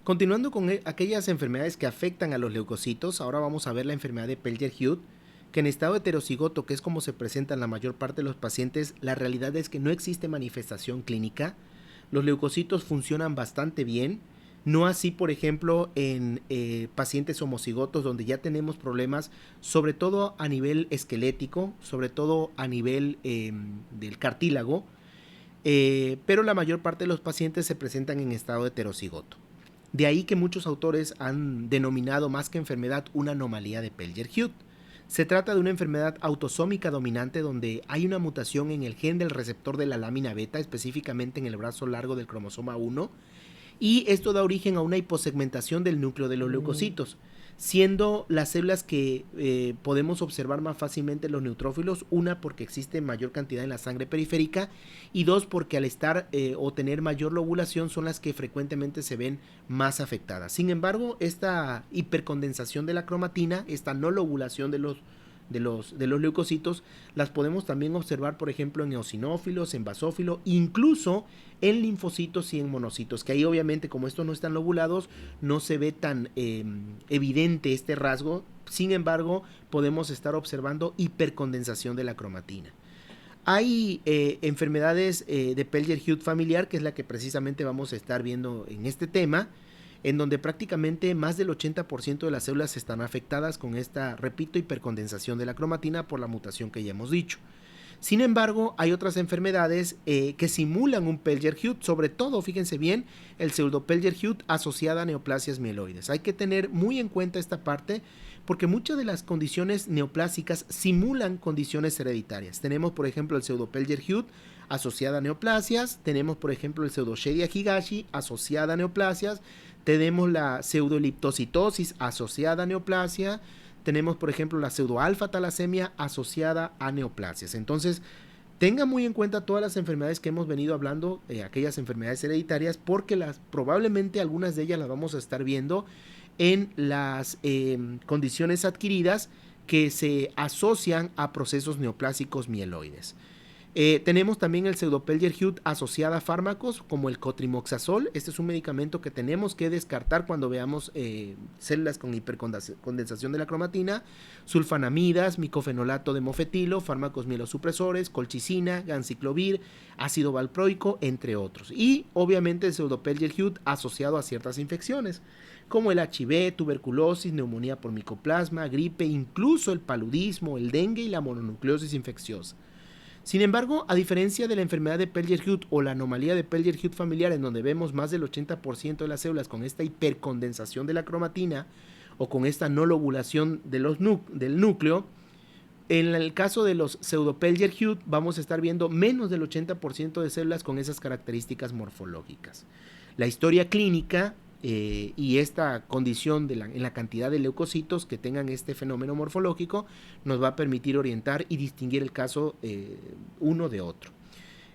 Continuando con aquellas enfermedades que afectan a los leucocitos, ahora vamos a ver la enfermedad de Pelger-Hughes, que en estado heterocigoto, que es como se presenta en la mayor parte de los pacientes, la realidad es que no existe manifestación clínica. Los leucocitos funcionan bastante bien, no así, por ejemplo, en pacientes homocigotos donde ya tenemos problemas, sobre todo a nivel esquelético, sobre todo a nivel del cartílago, pero la mayor parte de los pacientes se presentan en estado heterocigoto. De ahí que muchos autores han denominado más que enfermedad una anomalía de Pelger-Hughes. Se trata de una enfermedad autosómica dominante donde hay una mutación en el gen del receptor de la lámina beta, específicamente en el brazo largo del cromosoma 1, y esto da origen a una hiposegmentación del núcleo de los leucocitos, siendo las células que podemos observar más fácilmente en los neutrófilos, una porque existe mayor cantidad en la sangre periférica y dos porque al estar o tener mayor lobulación son las que frecuentemente se ven más afectadas. Sin embargo, esta hipercondensación de la cromatina, esta no lobulación de los leucocitos, las podemos también observar, por ejemplo, en eosinófilos, en basófilos, incluso en linfocitos y en monocitos, que ahí obviamente como estos no están lobulados, no se ve tan evidente este rasgo. Sin embargo, podemos estar observando hipercondensación de la cromatina. Hay enfermedades de Pelger-Hughes familiar, que es la que precisamente vamos a estar viendo en este tema, en donde prácticamente más del 80% de las células están afectadas con esta, repito, hipercondensación de la cromatina por la mutación que ya hemos dicho. Sin embargo, hay otras enfermedades que simulan un Pelger-Hughes, sobre todo, fíjense bien, el pseudo-Pelger-Hughes asociada a neoplasias mieloides. Hay que tener muy en cuenta esta parte porque muchas de las condiciones neoplásicas simulan condiciones hereditarias. Tenemos, por ejemplo, el pseudo-Pelger-Hughes asociada a neoplasias, tenemos, por ejemplo, el pseudo-Shedia-Higashi asociada a neoplasias, tenemos la pseudoliptocitosis asociada a neoplasia, tenemos, por ejemplo, la pseudoalfa-talasemia asociada a neoplasias. Entonces, tenga muy en cuenta todas las enfermedades que hemos venido hablando, aquellas enfermedades hereditarias, porque probablemente algunas de ellas las vamos a estar viendo en las condiciones adquiridas que se asocian a procesos neoplásicos mieloides. Tenemos también el pseudo-Pelger-Hughes asociada a fármacos como el cotrimoxazol. Este es un medicamento que tenemos que descartar cuando veamos células con hipercondensación de la cromatina, sulfanamidas, micofenolato de mofetilo, fármacos mielosupresores, colchicina, ganciclovir, ácido valproico, entre otros. Y obviamente el pseudo-Pelger-Hughes asociado a ciertas infecciones como el HIV, tuberculosis, neumonía por micoplasma, gripe, incluso el paludismo, el dengue y la mononucleosis infecciosa. Sin embargo, a diferencia de la enfermedad de Pelger-Hughes o la anomalía de Pelger-Hughes familiar, en donde vemos más del 80% de las células con esta hipercondensación de la cromatina o con esta no lobulación de del núcleo, en el caso de los pseudo-Pelger-Hughes vamos a estar viendo menos del 80% de células con esas características morfológicas. La historia clínica y esta condición en la cantidad de leucocitos que tengan este fenómeno morfológico nos va a permitir orientar y distinguir el caso uno de otro.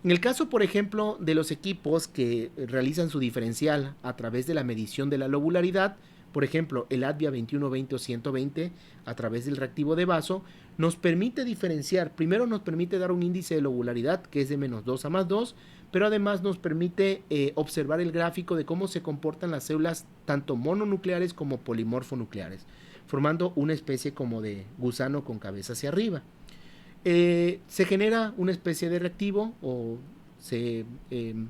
En el caso, por ejemplo, de los equipos que realizan su diferencial a través de la medición de la lobularidad, por ejemplo, el ADVIA 2120 o 120 a través del reactivo de vaso, nos permite diferenciar. Primero nos permite dar un índice de lobularidad que es de -2 a +2, pero además nos permite observar el gráfico de cómo se comportan las células tanto mononucleares como polimorfonucleares, formando una especie como de gusano con cabeza hacia arriba. Se genera una especie de reactivo o en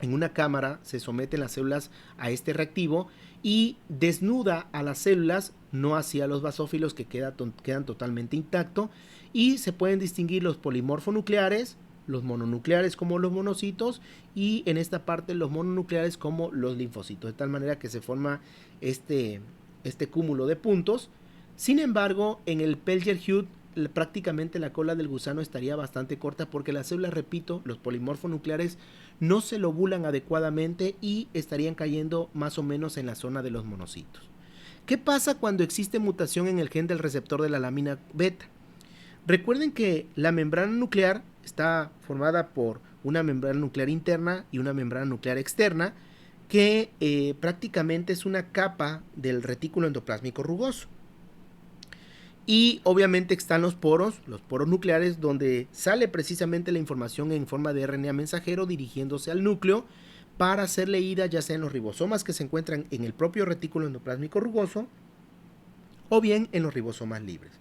una cámara se someten las células a este reactivo y desnuda a las células, no hacia los basófilos que quedan totalmente intactos, y se pueden distinguir los polimorfonucleares, los mononucleares como los monocitos y en esta parte los mononucleares como los linfocitos, de tal manera que se forma este cúmulo de puntos. Sin embargo, en el Pelger-Hughes prácticamente la cola del gusano estaría bastante corta porque las células, repito, los polimorfonucleares no se lobulan adecuadamente y estarían cayendo más o menos en la zona de los monocitos. ¿Qué pasa cuando existe mutación en el gen del receptor de la lámina beta? Recuerden que la membrana nuclear está formada por una membrana nuclear interna y una membrana nuclear externa que prácticamente es una capa del retículo endoplásmico rugoso. Y obviamente están los poros nucleares, donde sale precisamente la información en forma de RNA mensajero dirigiéndose al núcleo para ser leída ya sea en los ribosomas que se encuentran en el propio retículo endoplásmico rugoso o bien en los ribosomas libres.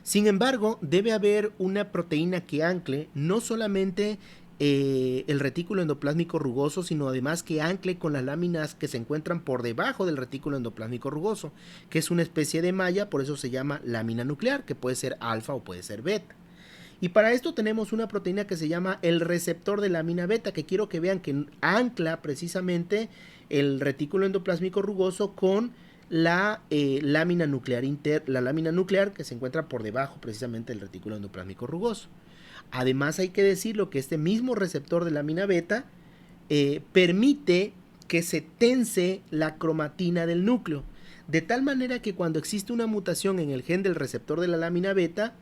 Sin embargo, debe haber una proteína que ancle no solamente el retículo endoplásmico rugoso, sino además que ancle con las láminas que se encuentran por debajo del retículo endoplásmico rugoso, que es una especie de malla, por eso se llama lámina nuclear, que puede ser alfa o puede ser beta. Y para esto tenemos una proteína que se llama el receptor de lámina beta, que quiero que vean que ancla precisamente el retículo endoplásmico rugoso con la lámina nuclear que se encuentra por debajo precisamente del retículo endoplásmico rugoso. Además hay que decirlo que este mismo receptor de lámina beta permite que se tense la cromatina del núcleo, de tal manera que cuando existe una mutación en el gen del receptor de la lámina beta,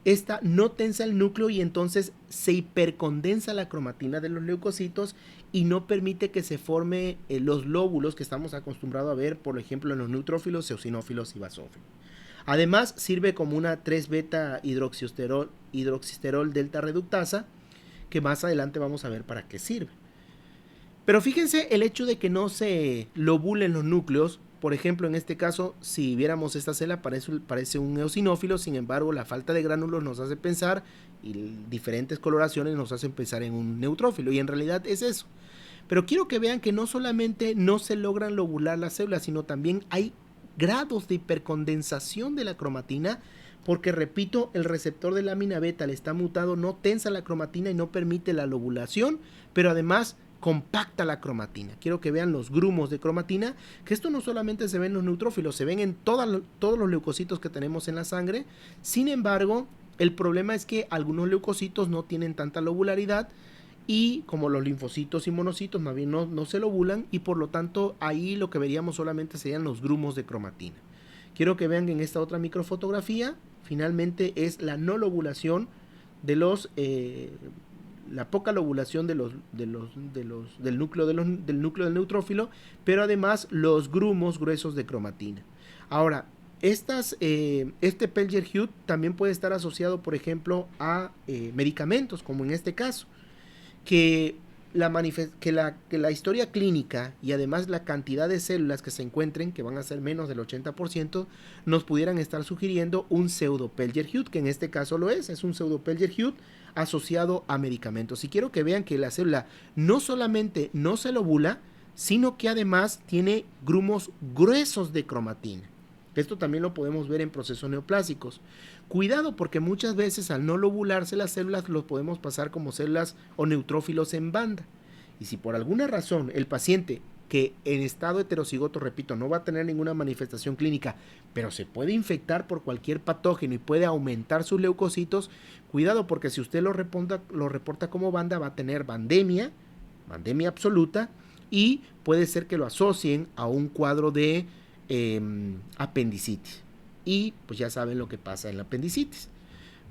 esta no tensa el núcleo y entonces se hipercondensa la cromatina de los leucocitos y no permite que se forme los lóbulos que estamos acostumbrados a ver, por ejemplo, en los neutrófilos, eosinófilos y basófilos. Además, sirve como una 3-beta hidroxisterol delta reductasa, que más adelante vamos a ver para qué sirve. Pero fíjense el hecho de que no se lobulen los núcleos. Por ejemplo, en este caso, si viéramos esta célula, parece un eosinófilo, sin embargo, la falta de gránulos nos hace pensar, y diferentes coloraciones nos hacen pensar en un neutrófilo, y en realidad es eso. Pero quiero que vean que no solamente no se logran lobular las células, sino también hay grados de hipercondensación de la cromatina, porque repito, el receptor de lámina beta al estar mutado no tensa la cromatina y no permite la lobulación, pero además compacta la cromatina. Quiero que vean los grumos de cromatina, que esto no solamente se ve en los neutrófilos, se ven en todos los leucocitos que tenemos en la sangre. Sin embargo, el problema es que algunos leucocitos no tienen tanta lobularidad y como los linfocitos y monocitos más bien no se lobulan, y por lo tanto ahí lo que veríamos solamente serían los grumos de cromatina. Quiero que vean que en esta otra microfotografía finalmente es la no lobulación de los la poca lobulación del núcleo del neutrófilo, pero además los grumos gruesos de cromatina. Ahora, este Pelger-Hughes también puede estar asociado, por ejemplo, a medicamentos, como en este caso, que la historia clínica y además la cantidad de células que se encuentren, que van a ser menos del 80%, nos pudieran estar sugiriendo un pseudo Pelger-Hughes, que en este caso lo es un pseudo Pelger-Hughes asociado a medicamentos. Y quiero que vean que la célula no solamente no se lobula, sino que además tiene grumos gruesos de cromatina. Esto también lo podemos ver en procesos neoplásicos. Cuidado, porque muchas veces al no lobularse las células los podemos pasar como células o neutrófilos en banda. Y si por alguna razón el paciente que en estado heterocigoto, repito, no va a tener ninguna manifestación clínica, pero se puede infectar por cualquier patógeno y puede aumentar sus leucocitos, cuidado, porque si usted lo reporta como banda, va a tener bandemia absoluta, y puede ser que lo asocien a un cuadro de apendicitis. Y pues ya saben lo que pasa en la apendicitis.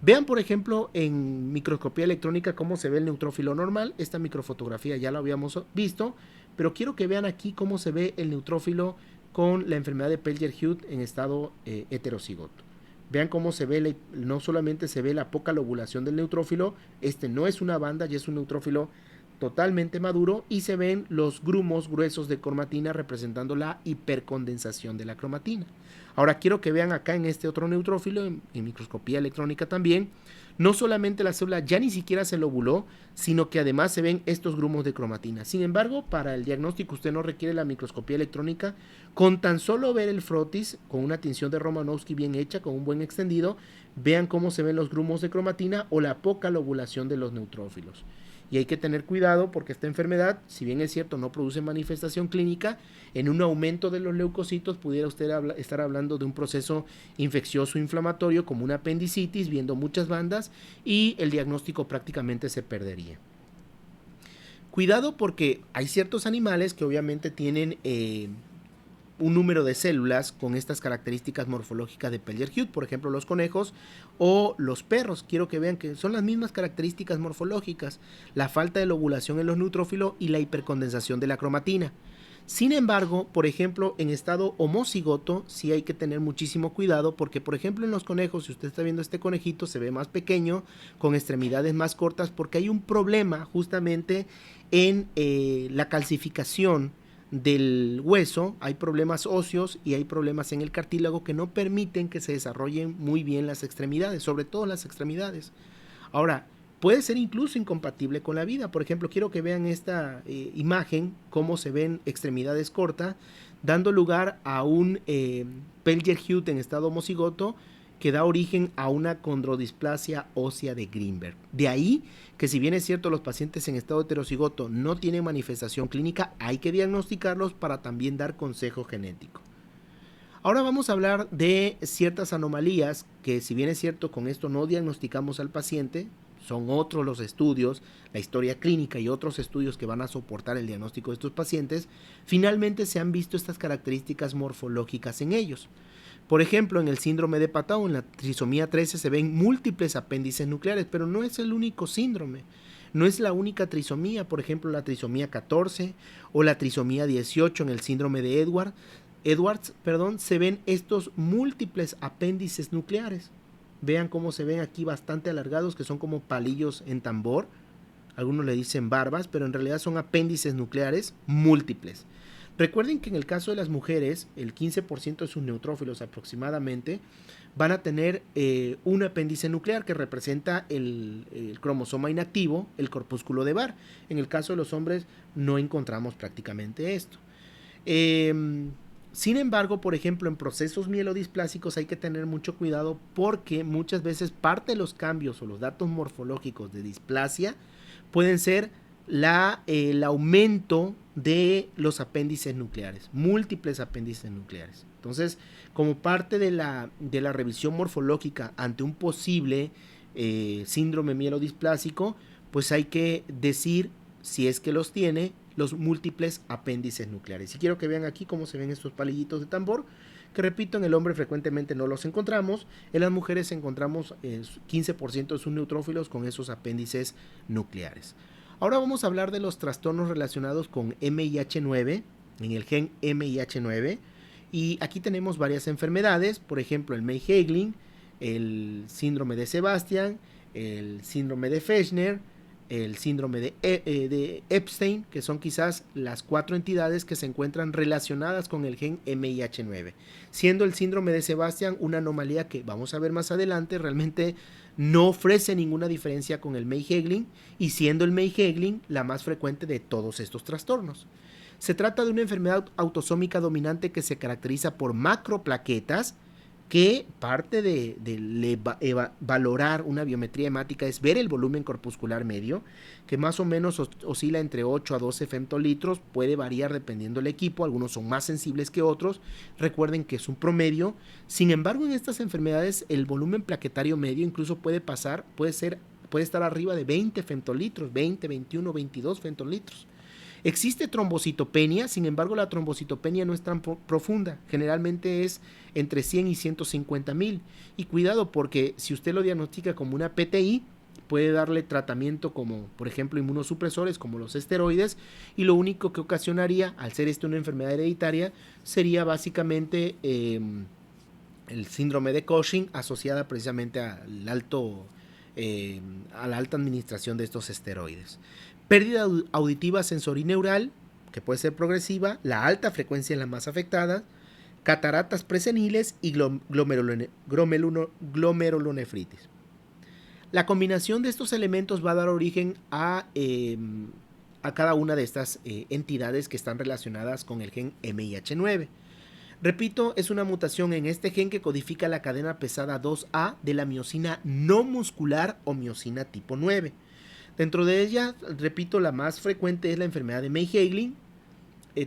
Vean, por ejemplo, en microscopía electrónica cómo se ve el neutrófilo normal. Esta microfotografía ya la habíamos visto, pero quiero que vean aquí cómo se ve el neutrófilo con la enfermedad de Pelger-Hughes en estado heterocigoto. Vean cómo se ve, no solamente se ve la poca lobulación del neutrófilo, este no es una banda, ya es un neutrófilo totalmente maduro, y se ven los grumos gruesos de cromatina representando la hipercondensación de la cromatina. Ahora quiero que vean acá en este otro neutrófilo, en microscopía electrónica también, no solamente la célula ya ni siquiera se lobuló, sino que además se ven estos grumos de cromatina. Sin embargo, para el diagnóstico usted no requiere la microscopía electrónica, con tan solo ver el frotis con una tinción de Romanowsky bien hecha, con un buen extendido, vean cómo se ven los grumos de cromatina o la poca lobulación de los neutrófilos. Y hay que tener cuidado porque esta enfermedad, si bien es cierto no produce manifestación clínica, en un aumento de los leucocitos pudiera usted estar hablando de un proceso infeccioso inflamatorio como una apendicitis, viendo muchas bandas, y el diagnóstico prácticamente se perdería. Cuidado porque hay ciertos animales que obviamente tienen un número de células con estas características morfológicas de Pelger-Hughes, por ejemplo los conejos o los perros. Quiero que vean que son las mismas características morfológicas, la falta de lobulación en los neutrófilos y la hipercondensación de la cromatina. Sin embargo, por ejemplo, en estado homocigoto sí hay que tener muchísimo cuidado porque, por ejemplo, en los conejos, si usted está viendo este conejito, se ve más pequeño, con extremidades más cortas, porque hay un problema justamente en la calcificación del hueso, hay problemas óseos y hay problemas en el cartílago que no permiten que se desarrollen muy bien las extremidades, sobre todo las extremidades. Ahora, puede ser incluso incompatible con la vida. Por ejemplo, quiero que vean esta imagen, cómo se ven extremidades cortas, dando lugar a un Pelger-Hughes en estado homocigoto que da origen a una condrodisplasia ósea de Greenberg. De ahí que, si bien es cierto los pacientes en estado heterocigoto no tienen manifestación clínica, hay que diagnosticarlos para también dar consejo genético. Ahora vamos a hablar de ciertas anomalías que, si bien es cierto, con esto no diagnosticamos al paciente, son otros los estudios, la historia clínica y otros estudios que van a soportar el diagnóstico de estos pacientes, finalmente se han visto estas características morfológicas en ellos. Por ejemplo, en el síndrome de Patau, en la trisomía 13, se ven múltiples apéndices nucleares, pero no es el único síndrome. No es la única trisomía, por ejemplo, la trisomía 14 o la trisomía 18 en el síndrome de Edwards, se ven estos múltiples apéndices nucleares. Vean cómo se ven aquí bastante alargados, que son como palillos en tambor. Algunos le dicen barbas, pero en realidad son apéndices nucleares múltiples. Recuerden que en el caso de las mujeres, el 15% de sus neutrófilos aproximadamente van a tener un apéndice nuclear que representa el cromosoma inactivo, el corpúsculo de Barr. En el caso de los hombres no encontramos prácticamente esto. Sin embargo, por ejemplo, en procesos mielodisplásicos hay que tener mucho cuidado porque muchas veces parte de los cambios o los datos morfológicos de displasia pueden ser el aumento de los apéndices nucleares, múltiples apéndices nucleares. Entonces, como parte de la revisión morfológica ante un posible síndrome mielodisplásico, pues hay que decir, si es que los tiene, los múltiples apéndices nucleares. Y quiero que vean aquí cómo se ven estos palillitos de tambor, que repito, en el hombre frecuentemente no los encontramos, en las mujeres encontramos 15% de sus neutrófilos con esos apéndices nucleares. Ahora vamos a hablar de los trastornos relacionados con MIH9, en el gen MIH9, y aquí tenemos varias enfermedades, por ejemplo el Meigs-Hegling, el síndrome de Sebastian, el síndrome de Fechner, el síndrome de Epstein, que son quizás las 4 entidades que se encuentran relacionadas con el gen MIH9, siendo el síndrome de Sebastian una anomalía que vamos a ver más adelante, realmente no ofrece ninguna diferencia con el Meigs-Hegling, y siendo el Meigs-Hegling la más frecuente de todos estos trastornos. Se trata de una enfermedad autosómica dominante que se caracteriza por macroplaquetas, que parte de valorar una biometría hemática es ver el volumen corpuscular medio, que más o menos oscila entre 8 a 12 femtolitros, puede variar dependiendo del equipo, algunos son más sensibles que otros, recuerden que es un promedio. Sin embargo, en estas enfermedades el volumen plaquetario medio incluso puede estar arriba de 20 femtolitros, 20, 21, 22 femtolitros. Existe trombocitopenia, sin embargo la trombocitopenia no es tan profunda, generalmente es entre 100 y 150 mil. Y cuidado, porque si usted lo diagnostica como una PTI, puede darle tratamiento como, por ejemplo, inmunosupresores como los esteroides, y lo único que ocasionaría, al ser una enfermedad hereditaria, sería básicamente el síndrome de Cushing, asociada precisamente a la alta administración de estos esteroides. Pérdida auditiva sensorineural, que puede ser progresiva, la alta frecuencia en las más afectadas, cataratas preseniles y glomerulonefritis. La combinación de estos elementos va a dar origen a cada una de estas entidades que están relacionadas con el gen MIH9. Repito, es una mutación en este gen que codifica la cadena pesada 2A de la miosina no muscular o miosina tipo 9. Dentro de ella, repito, la más frecuente es la enfermedad de Meigs-Hegling.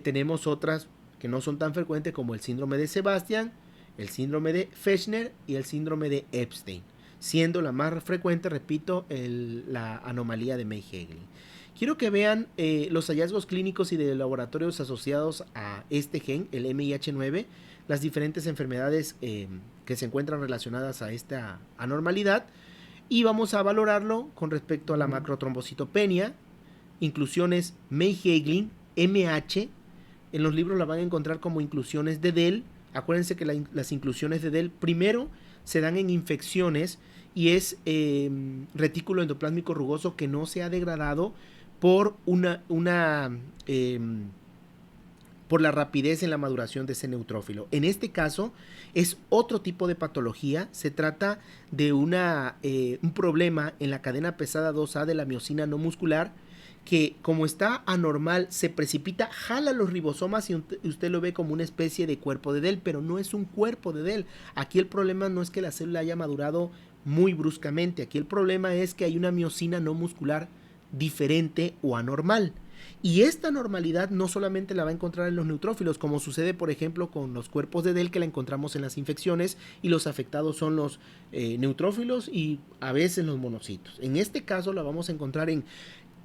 Tenemos otras que no son tan frecuentes como el síndrome de Sebastian, el síndrome de Fechner y el síndrome de Epstein, siendo la más frecuente, repito, la anomalía de Meigs-Hegling. Quiero que vean los hallazgos clínicos y de laboratorios asociados a este gen, el MIH9, las diferentes enfermedades que se encuentran relacionadas a esta anormalidad, y vamos a valorarlo con respecto a la macrotrombocitopenia, inclusiones Meigs-Hegling, MH, en los libros la van a encontrar como inclusiones de Dell. Acuérdense que las inclusiones de Dell primero se dan en infecciones y es retículo endoplásmico rugoso que no se ha degradado por por la rapidez en la maduración de ese neutrófilo. En este caso es otro tipo de patología, se trata de un problema en la cadena pesada 2A de la miosina no muscular que como está anormal se precipita, jala los ribosomas y usted lo ve como una especie de cuerpo de Dell, pero no es un cuerpo de Dell. Aquí el problema no es que la célula haya madurado muy bruscamente, aquí el problema es que hay una miosina no muscular diferente o anormal. Y esta normalidad no solamente la va a encontrar en los neutrófilos, como sucede por ejemplo con los cuerpos de Dell que la encontramos en las infecciones y los afectados son los neutrófilos y a veces los monocitos. En este caso la vamos a encontrar en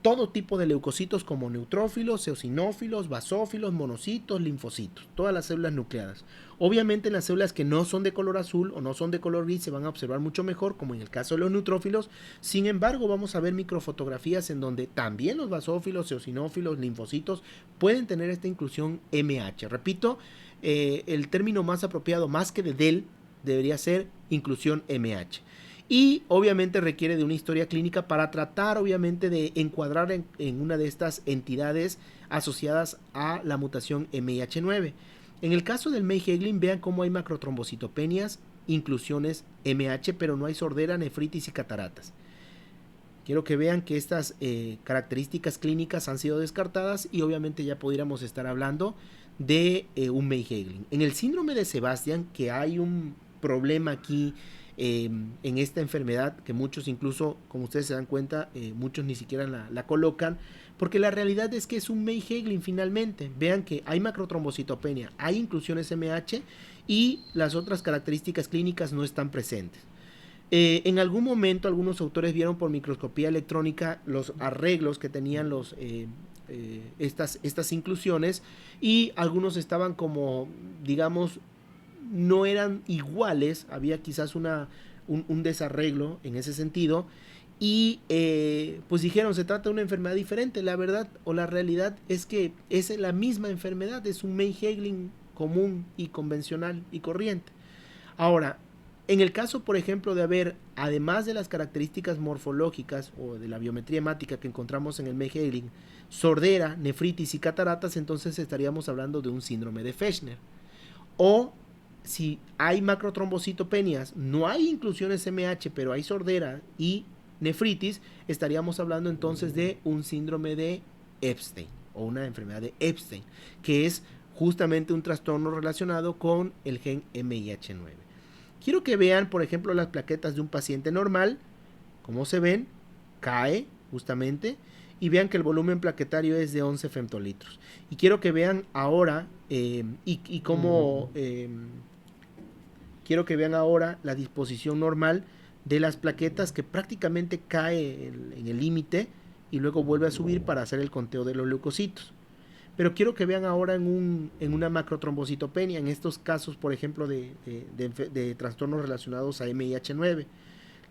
todo tipo de leucocitos como neutrófilos, eosinófilos, basófilos, monocitos, linfocitos, todas las células nucleadas. Obviamente en las células que no son de color azul o no son de color gris se van a observar mucho mejor, como en el caso de los neutrófilos. Sin embargo, vamos a ver microfotografías en donde también los basófilos, eosinófilos, linfocitos pueden tener esta inclusión MH. Repito, el término más apropiado, más que de Dell, debería ser inclusión MH. Y obviamente requiere de una historia clínica para tratar obviamente de encuadrar en una de estas entidades asociadas a la mutación MIH9. En el caso del Meigeglin, vean cómo hay macrotrombocitopenias, inclusiones MH, pero no hay sordera, nefritis y cataratas. Quiero que vean que estas características clínicas han sido descartadas y obviamente ya pudiéramos estar hablando de un Meigeglin. En el síndrome de Sebastian, que hay un problema aquí en esta enfermedad que muchos incluso, como ustedes se dan cuenta, muchos ni siquiera la colocan, porque la realidad es que es un Meigeglin finalmente. Vean que hay macrotrombocitopenia, hay inclusiones MH y las otras características clínicas no están presentes. En algún momento algunos autores vieron por microscopía electrónica los arreglos que tenían estas inclusiones y algunos estaban como, digamos, no eran iguales, había quizás un desarreglo en ese sentido y pues dijeron se trata de una enfermedad diferente. La verdad o la realidad es que es la misma enfermedad, es un Meigeglin común y convencional y corriente. Ahora, en el caso por ejemplo de haber, además de las características morfológicas o de la biometría hemática que encontramos en el Meigeglin, sordera, nefritis y cataratas, entonces estaríamos hablando de un síndrome de Fechner. O si hay macrotrombocitopenias, no hay inclusiones MH, pero hay sordera y nefritis, estaríamos hablando entonces de un síndrome de Epstein o una enfermedad de Epstein, que es justamente un trastorno relacionado con el gen MIH9. Quiero que vean, por ejemplo, las plaquetas de un paciente normal, como se ven, cae justamente, y vean que el volumen plaquetario es de 11 femtolitros. Y quiero que vean ahora quiero que vean ahora la disposición normal de las plaquetas que prácticamente cae en el límite y luego vuelve a subir para hacer el conteo de los leucocitos. Pero quiero que vean ahora en una macrotrombocitopenia, en estos casos, por ejemplo, de trastornos relacionados a MIH9.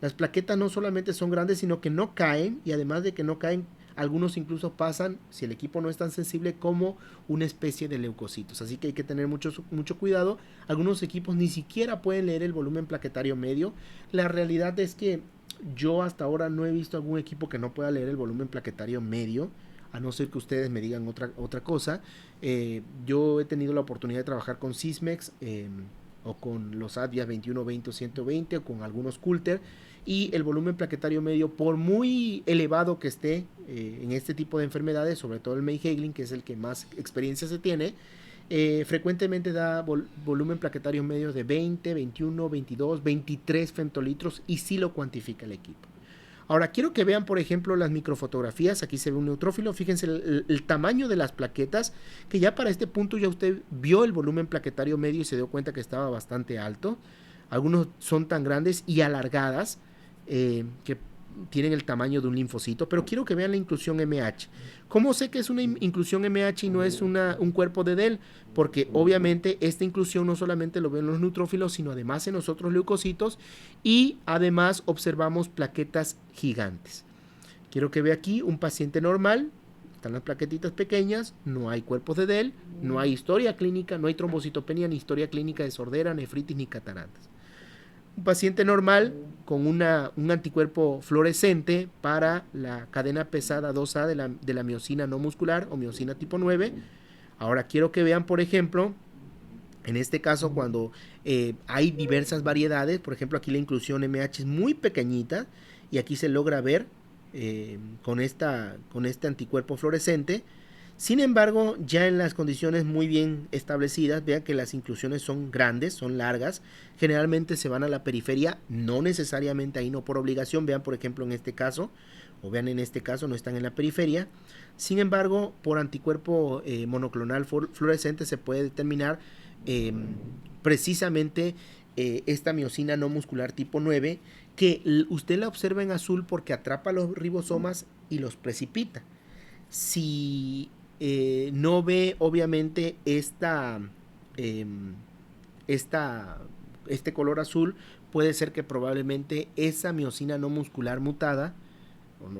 Las plaquetas no solamente son grandes, sino que no caen, y además de que no caen, algunos incluso pasan, si el equipo no es tan sensible, como una especie de leucocitos. Así que hay que tener mucho cuidado. Algunos equipos ni siquiera pueden leer el volumen plaquetario medio. La realidad es que yo hasta ahora no he visto algún equipo que no pueda leer el volumen plaquetario medio, a no ser que ustedes me digan otra cosa. Yo he tenido la oportunidad de trabajar con Sysmex o con los Advia 2120 o 120 o con algunos Coulter, y el volumen plaquetario medio, por muy elevado que esté en este tipo de enfermedades, sobre todo el Meigeglin, que es el que más experiencia se tiene, frecuentemente da volumen plaquetario medio de 20, 21, 22, 23 femtolitros y sí lo cuantifica el equipo. Ahora quiero que vean por ejemplo las microfotografías. Aquí se ve un neutrófilo, fíjense el tamaño de las plaquetas, que ya para este punto ya usted vio el volumen plaquetario medio y se dio cuenta que estaba bastante alto. Algunos son tan grandes y alargadas que tienen el tamaño de un linfocito, pero quiero que vean la inclusión MH. ¿Cómo sé que es una inclusión MH y no es un cuerpo de Dell? Porque obviamente esta inclusión no solamente lo ven los neutrófilos, sino además en los otros leucocitos, y además observamos plaquetas gigantes. Quiero que vea aquí un paciente normal, están las plaquetitas pequeñas, no hay cuerpos de DEL, no hay historia clínica, no hay trombocitopenia, ni historia clínica de sordera, nefritis ni cataratas. Un paciente normal con un anticuerpo fluorescente para la cadena pesada 2A de la miosina no muscular o miosina tipo 9. Ahora quiero que vean, por ejemplo, en este caso cuando hay diversas variedades, por ejemplo aquí la inclusión MH es muy pequeñita y aquí se logra ver con este anticuerpo fluorescente. Sin embargo, ya en las condiciones muy bien establecidas, vean que las inclusiones son grandes, son largas, generalmente se van a la periferia, no necesariamente ahí, no por obligación, vean por ejemplo en este caso, o vean en este caso, no están en la periferia. Sin embargo, por anticuerpo monoclonal fluorescente se puede determinar precisamente esta miosina no muscular tipo 9, que usted la observa en azul porque atrapa los ribosomas y los precipita. Si no ve obviamente este color azul, puede ser que probablemente esa miosina no muscular mutada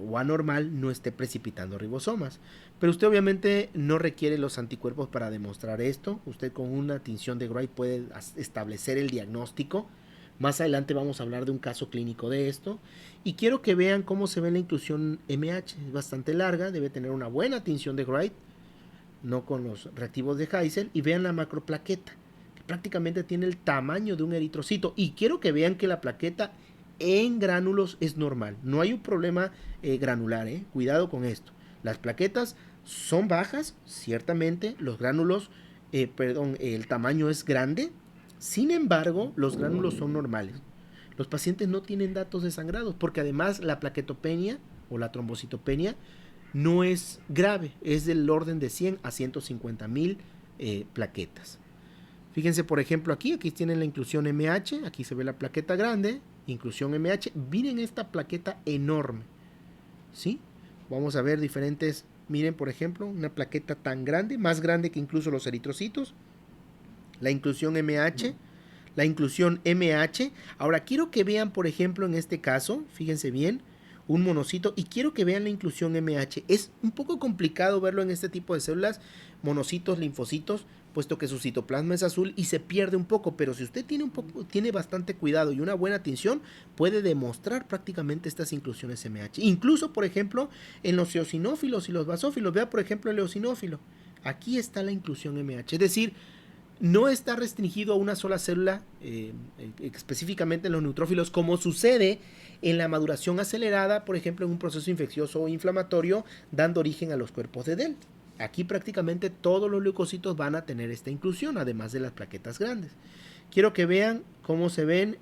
o anormal no esté precipitando ribosomas. Pero usted obviamente no requiere los anticuerpos para demostrar esto. Usted con una tinción de Wright puede establecer el diagnóstico. Más adelante vamos a hablar de un caso clínico de esto. Y quiero que vean cómo se ve la inclusión MH. Es bastante larga, debe tener una buena tinción de Wright, no con los reactivos de Heisel. Y vean la macroplaqueta, que prácticamente tiene el tamaño de un eritrocito. Y quiero que vean que la plaqueta en gránulos es normal. No hay un problema granular, cuidado con esto. Las plaquetas son bajas, ciertamente. Los gránulos, el tamaño es grande. Sin embargo, los gránulos son normales. Los pacientes no tienen datos de sangrados porque además la plaquetopenia o la trombocitopenia no es grave, es del orden de 100 a 150,000 plaquetas. Fíjense por ejemplo aquí tienen la inclusión MH, aquí se ve la plaqueta grande, inclusión MH, miren esta plaqueta enorme, ¿sí? Vamos a ver diferentes, miren por ejemplo una plaqueta tan grande, más grande que incluso los eritrocitos, la inclusión MH, Ahora quiero que vean por ejemplo en este caso, fíjense bien, un monocito, y quiero que vean la inclusión MH. Es un poco complicado verlo en este tipo de células, monocitos, linfocitos, puesto que su citoplasma es azul y se pierde un poco, pero si usted tiene bastante cuidado y una buena tinción, puede demostrar prácticamente estas inclusiones MH. Incluso, por ejemplo, en los eosinófilos y los basófilos, vea por ejemplo el eosinófilo, aquí está la inclusión MH, es decir, no está restringido a una sola célula, específicamente en los neutrófilos, como sucede en la maduración acelerada, por ejemplo, en un proceso infeccioso o inflamatorio, dando origen a los cuerpos de DEL. Aquí prácticamente todos los leucocitos van a tener esta inclusión, además de las plaquetas grandes. Quiero que vean cómo se ven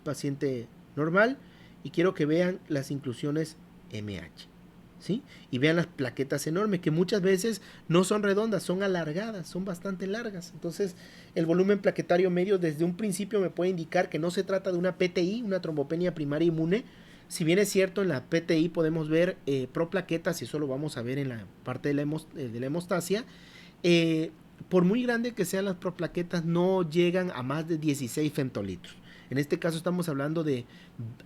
paciente normal y quiero que vean las inclusiones MH. ¿Sí? Y vean las plaquetas enormes que muchas veces no son redondas, son alargadas, son bastante largas. Entonces el volumen plaquetario medio desde un principio me puede indicar que no se trata de una PTI, una trombopenia primaria inmune. Si bien es cierto, en la PTI podemos ver proplaquetas, y eso lo vamos a ver en la parte de la hemostasia. Por muy grande que sean las proplaquetas, no llegan a más de 16 femtolitros. En este caso estamos hablando de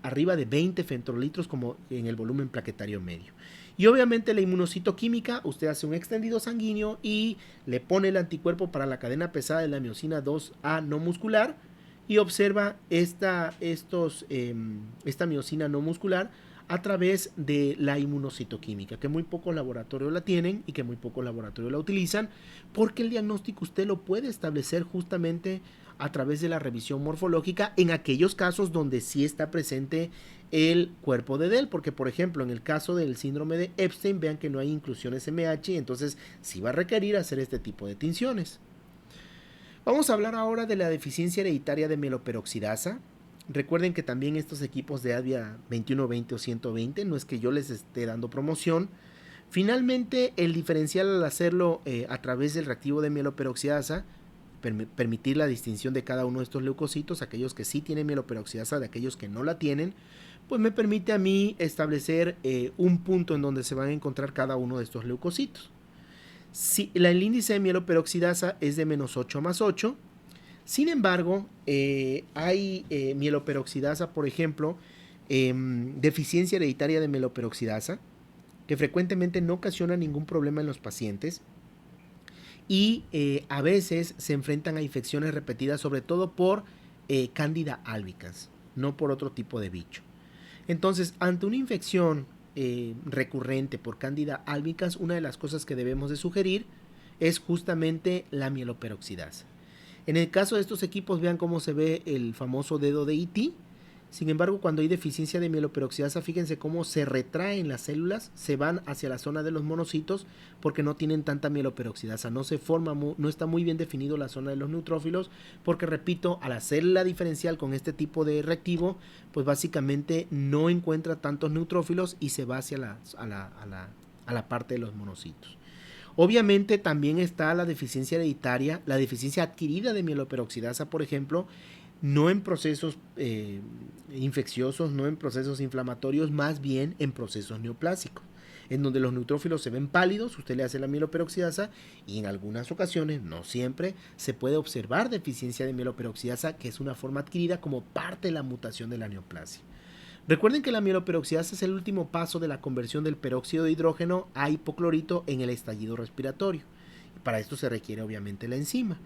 arriba de 20 femtolitros como en el volumen plaquetario medio. Y obviamente la inmunocitoquímica, usted hace un extendido sanguíneo y le pone el anticuerpo para la cadena pesada de la miosina 2A no muscular y observa esta miosina no muscular a través de la inmunocitoquímica, que muy pocos laboratorios la tienen y que muy pocos laboratorios la utilizan, porque el diagnóstico usted lo puede establecer justamente a través de la revisión morfológica en aquellos casos donde sí está presente el cuerpo de DEL, porque por ejemplo en el caso del síndrome de Epstein, vean que no hay inclusiones MH, entonces sí va a requerir hacer este tipo de tinciones. Vamos a hablar ahora de la deficiencia hereditaria de mieloperoxidasa. Recuerden que también estos equipos de ADVIA 2120 o 120, no es que yo les esté dando promoción. Finalmente, el diferencial al hacerlo a través del reactivo de mieloperoxidasa, permitir la distinción de cada uno de estos leucocitos, aquellos que sí tienen mieloperoxidasa de aquellos que no la tienen, pues me permite a mí establecer un punto en donde se van a encontrar cada uno de estos leucocitos. Si el índice de mieloperoxidasa es de menos 8 más 8, sin embargo, hay mieloperoxidasa, por ejemplo, deficiencia hereditaria de mieloperoxidasa, que frecuentemente no ocasiona ningún problema en los pacientes y a veces se enfrentan a infecciones repetidas, sobre todo por Candida albicans, no por otro tipo de bicho. Entonces, ante una infección recurrente por Candida albicans, una de las cosas que debemos de sugerir es justamente la mieloperoxidasa. En el caso de estos equipos, vean cómo se ve el famoso dedo de E.T. Sin embargo, cuando hay deficiencia de mieloperoxidasa, fíjense cómo se retraen las células, se van hacia la zona de los monocitos porque no tienen tanta mieloperoxidasa, no se forma, no está muy bien definido la zona de los neutrófilos, porque repito, al hacer la diferencial con este tipo de reactivo, pues básicamente no encuentra tantos neutrófilos y se va hacia la parte de los monocitos. Obviamente también está la deficiencia hereditaria, la deficiencia adquirida de mieloperoxidasa, por ejemplo, no en procesos infecciosos, no en procesos inflamatorios, más bien en procesos neoplásicos, en donde los neutrófilos se ven pálidos, usted le hace la mieloperoxidasa y en algunas ocasiones, no siempre, se puede observar deficiencia de mieloperoxidasa, que es una forma adquirida como parte de la mutación de la neoplasia. Recuerden que la mieloperoxidasa es el último paso de la conversión del peróxido de hidrógeno a hipoclorito en el estallido respiratorio. Para esto se requiere obviamente la enzima.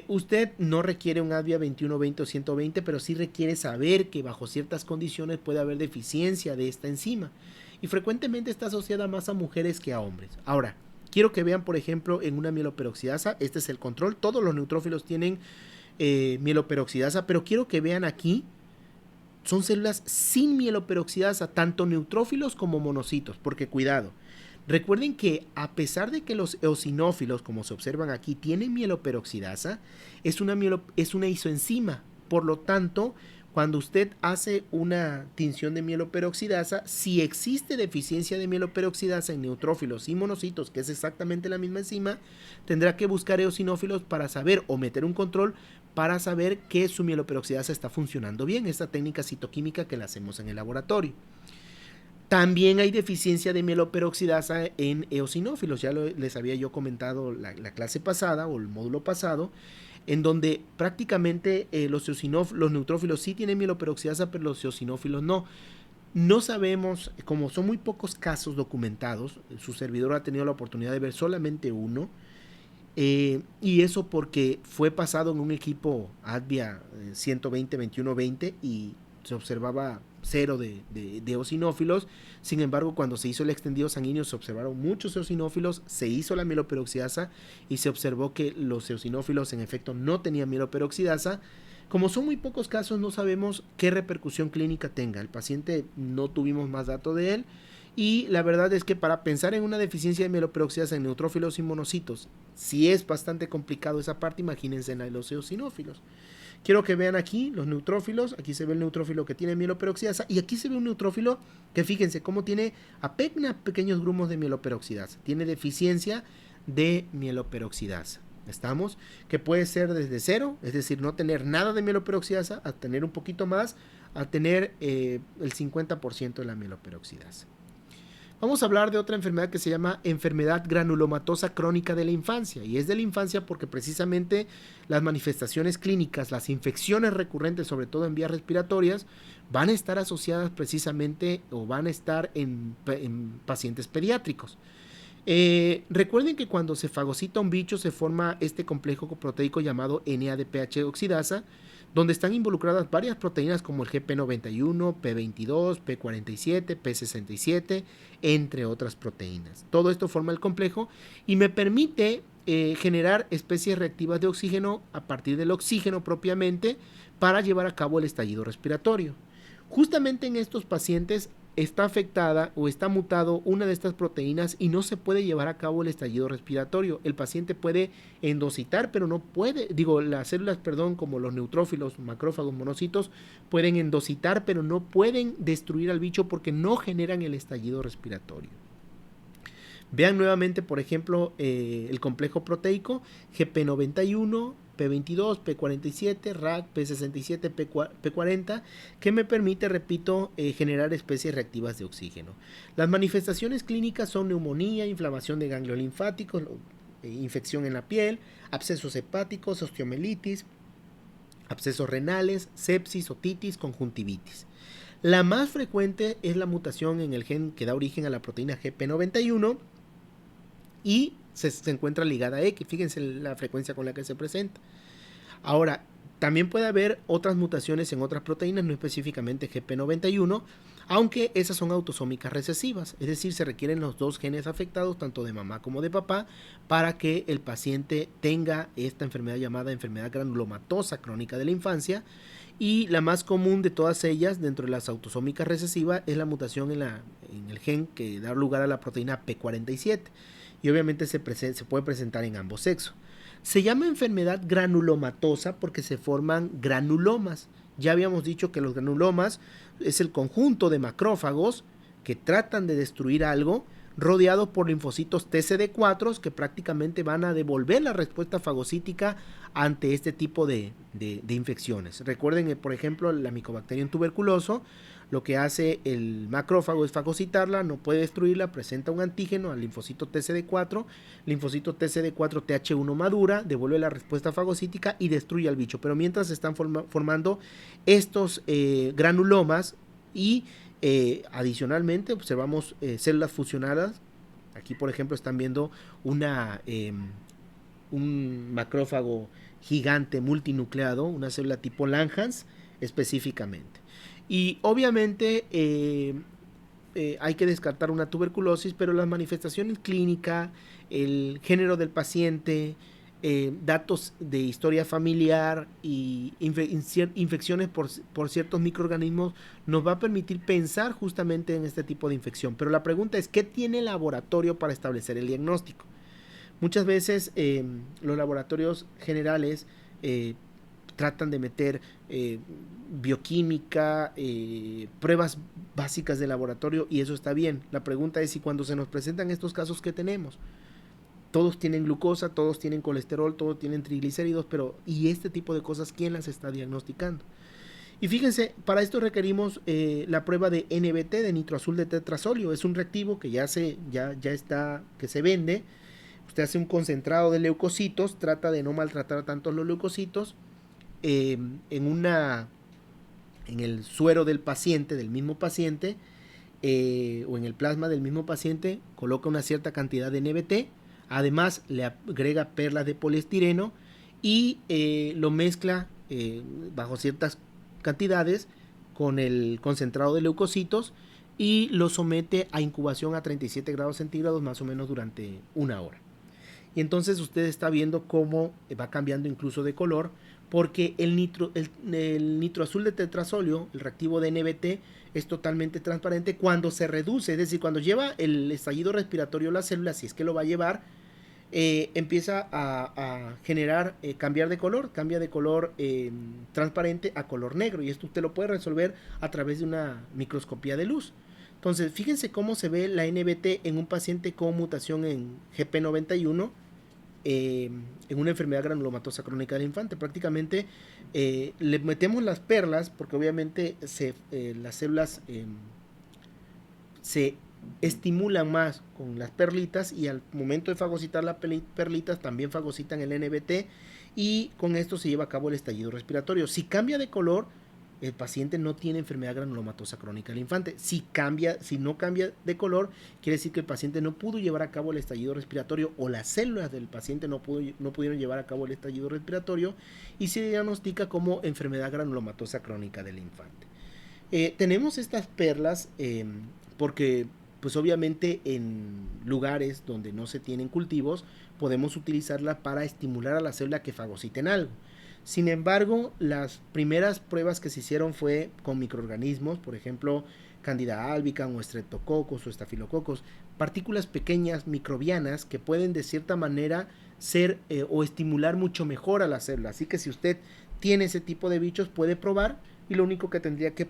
Usted no requiere un ADVIA 2120 o 120, pero sí requiere saber que bajo ciertas condiciones puede haber deficiencia de esta enzima. Y frecuentemente está asociada más a mujeres que a hombres. Ahora, quiero que vean, por ejemplo, en una mieloperoxidasa, este es el control, todos los neutrófilos tienen mieloperoxidasa, pero quiero que vean aquí, son células sin mieloperoxidasa, tanto neutrófilos como monocitos, porque cuidado, recuerden que a pesar de que los eosinófilos, como se observan aquí, tienen mieloperoxidasa, es una isoenzima, por lo tanto, cuando usted hace una tinción de mieloperoxidasa, si existe deficiencia de mieloperoxidasa en neutrófilos y monocitos, que es exactamente la misma enzima, tendrá que buscar eosinófilos para saber o meter un control para saber que su mieloperoxidasa está funcionando bien, esta técnica citoquímica que la hacemos en el laboratorio. También hay deficiencia de mieloperoxidasa en eosinófilos, ya les había yo comentado la clase pasada o el módulo pasado, en donde prácticamente los neutrófilos sí tienen mieloperoxidasa, pero los eosinófilos no. No sabemos, como son muy pocos casos documentados, su servidor ha tenido la oportunidad de ver solamente uno, y eso porque fue pasado en un equipo ADVIA 120-21-20 y se observaba cero de eosinófilos. Sin embargo, cuando se hizo el extendido sanguíneo se observaron muchos eosinófilos, se hizo la mieloperoxidasa y se observó que los eosinófilos en efecto no tenían mieloperoxidasa. Como son muy pocos casos, no sabemos qué repercusión clínica tenga. El paciente no tuvimos más datos de él. Y la verdad es que para pensar en una deficiencia de mieloperoxidasa en neutrófilos y monocitos, si es bastante complicado esa parte, imagínense en los eosinófilos. Quiero que vean aquí los neutrófilos, aquí se ve el neutrófilo que tiene mieloperoxidasa y aquí se ve un neutrófilo que fíjense cómo tiene apenas pequeños grumos de mieloperoxidasa, tiene deficiencia de mieloperoxidasa. ¿Estamos? Que puede ser desde cero, es decir, no tener nada de mieloperoxidasa, a tener un poquito más, a tener el 50% de la mieloperoxidasa. Vamos a hablar de otra enfermedad que se llama enfermedad granulomatosa crónica de la infancia, y es de la infancia porque precisamente las manifestaciones clínicas, las infecciones recurrentes, sobre todo en vías respiratorias, van a estar asociadas precisamente o van a estar en pacientes pediátricos. Recuerden que cuando se fagocita un bicho se forma este complejo proteico llamado NADPH oxidasa, donde están involucradas varias proteínas como el GP91, P22, P47, P67, entre otras proteínas. Todo esto forma el complejo y me permite generar especies reactivas de oxígeno a partir del oxígeno propiamente para llevar a cabo el estallido respiratorio. Justamente en estos pacientes está afectada o está mutado una de estas proteínas y no se puede llevar a cabo el estallido respiratorio. El paciente puede endocitar, pero no puede, las células, como los neutrófilos, macrófagos, monocitos, pueden endocitar, pero no pueden destruir al bicho porque no generan el estallido respiratorio. Vean nuevamente, por ejemplo, el complejo proteico GP91, P22, P47, RAC, P67, P40, que me permite, repito, generar especies reactivas de oxígeno. Las manifestaciones clínicas son neumonía, inflamación de ganglios linfáticos, infección en la piel, abscesos hepáticos, osteomielitis, abscesos renales, sepsis, otitis, conjuntivitis. La más frecuente es la mutación en el gen que da origen a la proteína GP91 y se encuentra ligada a X. Fíjense la frecuencia con la que se presenta. Ahora, también puede haber otras mutaciones en otras proteínas, no específicamente GP91, aunque esas son autosómicas recesivas, es decir, se requieren los dos genes afectados, tanto de mamá como de papá, para que el paciente tenga esta enfermedad llamada enfermedad granulomatosa crónica de la infancia. Y la más común de todas ellas, dentro de las autosómicas recesivas, es la mutación en el gen que da lugar a la proteína P47. Y obviamente se puede presentar en ambos sexos. Se llama enfermedad granulomatosa porque se forman granulomas. Ya habíamos dicho que los granulomas es el conjunto de macrófagos que tratan de destruir algo, rodeados por linfocitos TCD4 que prácticamente van a devolver la respuesta fagocítica ante este tipo de infecciones. Recuerden, por ejemplo, la Mycobacterium tuberculoso, lo que hace el macrófago es fagocitarla, no puede destruirla, presenta un antígeno al linfocito TCD4, linfocito TCD4 TH1 madura, devuelve la respuesta fagocítica y destruye al bicho. Pero mientras se están formando estos granulomas y adicionalmente observamos células fusionadas. Aquí, por ejemplo, están viendo un macrófago gigante multinucleado, una célula tipo Langhans específicamente. Y obviamente hay que descartar una tuberculosis, pero las manifestaciones clínicas, el género del paciente, datos de historia familiar y infecciones por ciertos microorganismos nos va a permitir pensar justamente en este tipo de infección. Pero la pregunta es, ¿qué tiene el laboratorio para establecer el diagnóstico? Muchas veces los laboratorios generales tratan de meter bioquímica, pruebas básicas de laboratorio, y eso está bien. La pregunta es si cuando se nos presentan estos casos que tenemos, todos tienen glucosa, todos tienen colesterol, todos tienen triglicéridos, pero ¿y este tipo de cosas quién las está diagnosticando? Y fíjense, para esto requerimos la prueba de NBT, de nitroazul de tetrasolio. Es un reactivo que ya está, que se vende. Usted hace un concentrado de leucocitos, trata de no maltratar tanto los leucocitos, en el suero del paciente, del mismo paciente, o en el plasma del mismo paciente, coloca una cierta cantidad de NBT, además le agrega perlas de poliestireno y lo mezcla bajo ciertas cantidades con el concentrado de leucocitos y lo somete a incubación a 37 grados centígrados más o menos durante una hora. Y entonces usted está viendo cómo va cambiando incluso de color, porque el nitroazul de tetrasolio, el reactivo de NBT, es totalmente transparente cuando se reduce, es decir, cuando lleva el estallido respiratorio a la célula, si es que lo va a llevar, empieza a generar, cambia de color transparente a color negro, y esto usted lo puede resolver a través de una microscopía de luz. Entonces, fíjense cómo se ve la NBT en un paciente con mutación en GP91, en una enfermedad granulomatosa crónica del infante. Prácticamente le metemos las perlas porque obviamente las células se estimulan más con las perlitas, y al momento de fagocitar las perlitas también fagocitan el NBT, y con esto se lleva a cabo el estallido respiratorio. Si cambia de color, el paciente no tiene enfermedad granulomatosa crónica del infante. Si no cambia de color, quiere decir que el paciente no pudo llevar a cabo el estallido respiratorio, o las células del paciente no pudieron llevar a cabo el estallido respiratorio, y se diagnostica como enfermedad granulomatosa crónica del infante. Tenemos estas perlas porque pues obviamente en lugares donde no se tienen cultivos podemos utilizarlas para estimular a la célula que fagociten algo. Sin embargo, las primeras pruebas que se hicieron fue con microorganismos, por ejemplo, Candida albicans o Streptococcus o Staphylococcus, partículas pequeñas microbianas que pueden de cierta manera ser o estimular mucho mejor a la célula. Así que si usted tiene ese tipo de bichos, puede probar, y lo único que tendría que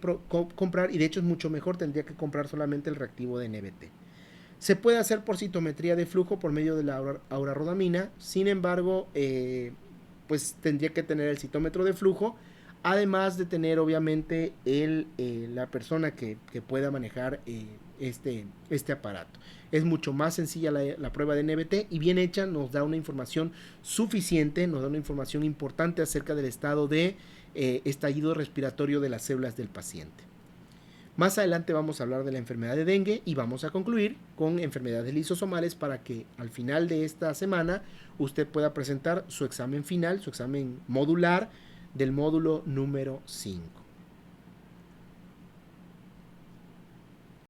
comprar, y de hecho es mucho mejor, tendría que comprar solamente el reactivo de NBT. Se puede hacer por citometría de flujo por medio de la aurarodamina. Sin embargo, pues tendría que tener el citómetro de flujo, además de tener obviamente la persona que pueda manejar este aparato. Es mucho más sencilla la prueba de NBT, y bien hecha nos da una información suficiente, nos da una información importante acerca del estado de estallido respiratorio de las células del paciente. Más adelante vamos a hablar de la enfermedad de dengue y vamos a concluir con enfermedades lisosomales para que al final de esta semana usted pueda presentar su examen final, su examen modular del módulo número 5.